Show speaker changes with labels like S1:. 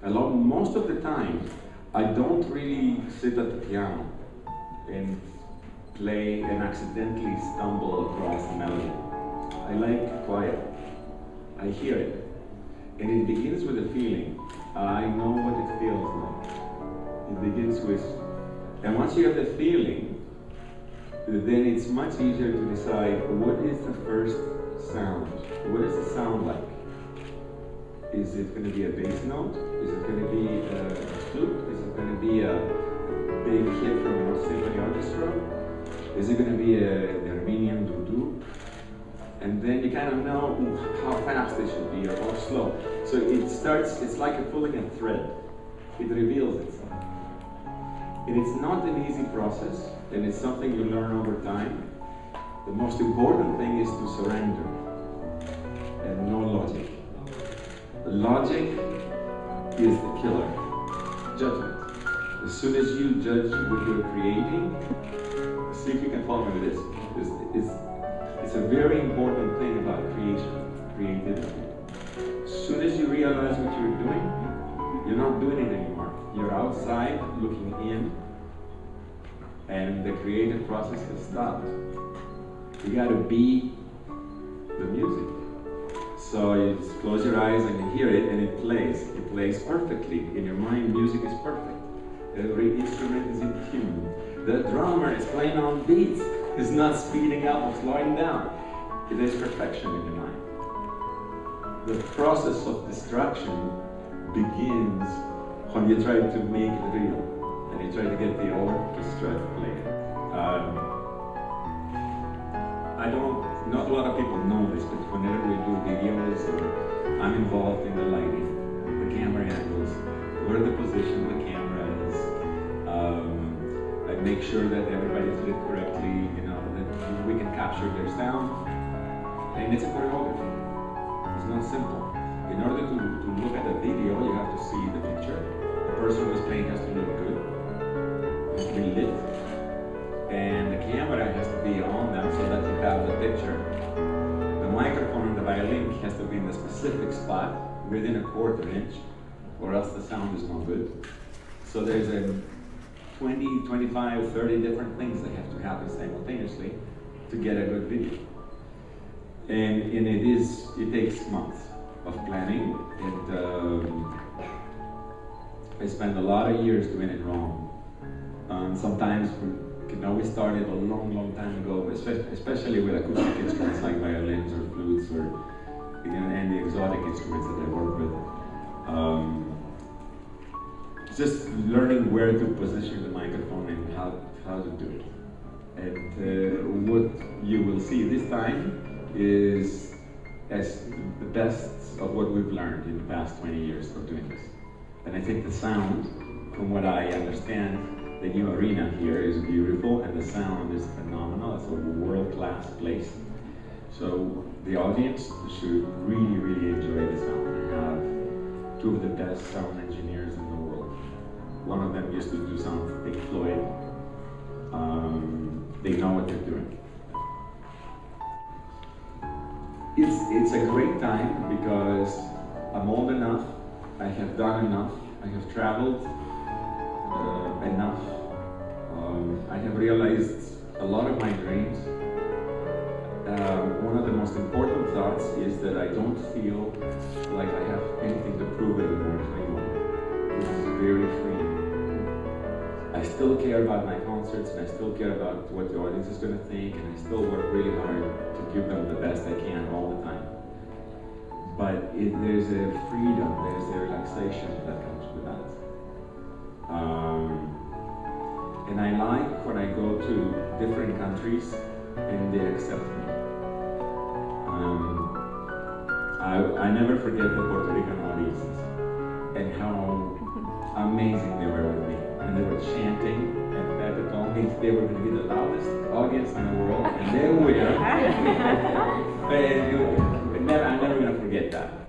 S1: Most of the time, I don't really sit at the piano and play and accidentally stumble across a melody. I like quiet. I hear it. And it begins with a feeling. I know what it feels like. It begins with, and once you have the feeling, then it's much easier to decide what is the first sound. What does it sound like? Is it going to be a bass note? Is it going to be a flute? Is it going to be a big hit from an symphony orchestra? Is it going to be the Armenian doo-doo? And then you kind of know how fast it should be or how slow. So it starts, it's like pulling a thread. It reveals itself. And it's not an easy process, and it's something you learn over time. The most important thing is to surrender and no logic. Logic is the killer. Judgment. As soon as you judge what you're creating, see if you can follow me with this. It's a very important thing about creativity. As soon as you realize what you're doing, you're not doing it anymore. You're outside looking in, and the creative process has stopped. You gotta be the music. So you just close your eyes and you hear it, and it plays. It plays perfectly. In your mind, music is perfect. Every instrument is in tune. The drummer is playing on beats. He's not speeding up or slowing down. It is perfection in your mind. The process of distraction begins when you try to make it real, and you try to get the orchestra to play it. Not a lot of people know this, but whenever we do videos, or I'm involved in the lighting, the camera angles, where the position of the camera is. I make sure that everybody's lit correctly, that we can capture their sound, and it's a choreography. It's not simple. In order to look at the video, you have to see the picture. The person who's playing has to look good, it has to be lit, and the camera has to be on them so that you have the picture. The microphone and the violin has to be in a specific spot within a quarter inch, or else the sound is not good. So there's 20, 25, 30 different things that have to happen simultaneously to get a good video. And it takes months of planning, and I spent a lot of years doing it wrong. Sometimes we started a long time ago, especially with acoustic instruments like violins or flutes or and the exotic instruments that I work with. Just learning where to position the microphone and how to do it. And what you will see this time is as the best of what we've learned in the past 20 years of doing this. And I think the sound, from what I understand, the new arena here is beautiful, and the sound is phenomenal. It's a world-class place. So the audience should really enjoy the sound. I have two of the best sound engineers in the world. One of them used to do sound for Pink Floyd. They know what they're doing. It's a great time because I'm old enough, I have done enough, I have traveled enough. I have realized a lot of my dreams. One of the most important thoughts is that I don't feel like I have anything to prove anymore to anyone. This is very freeing. I still care about my concerts, and I still care about what the audience is going to think, and I still work really hard to give them the best I can all the time. But there's a freedom, there's a relaxation that comes with that. And I like when I go to different countries and they accept me. I never forget the Puerto Rican audiences and how amazing they were with me. And they were chanting, and Pepe told me they were going to be the loudest audience in the world, and they were. I'm never going to forget that.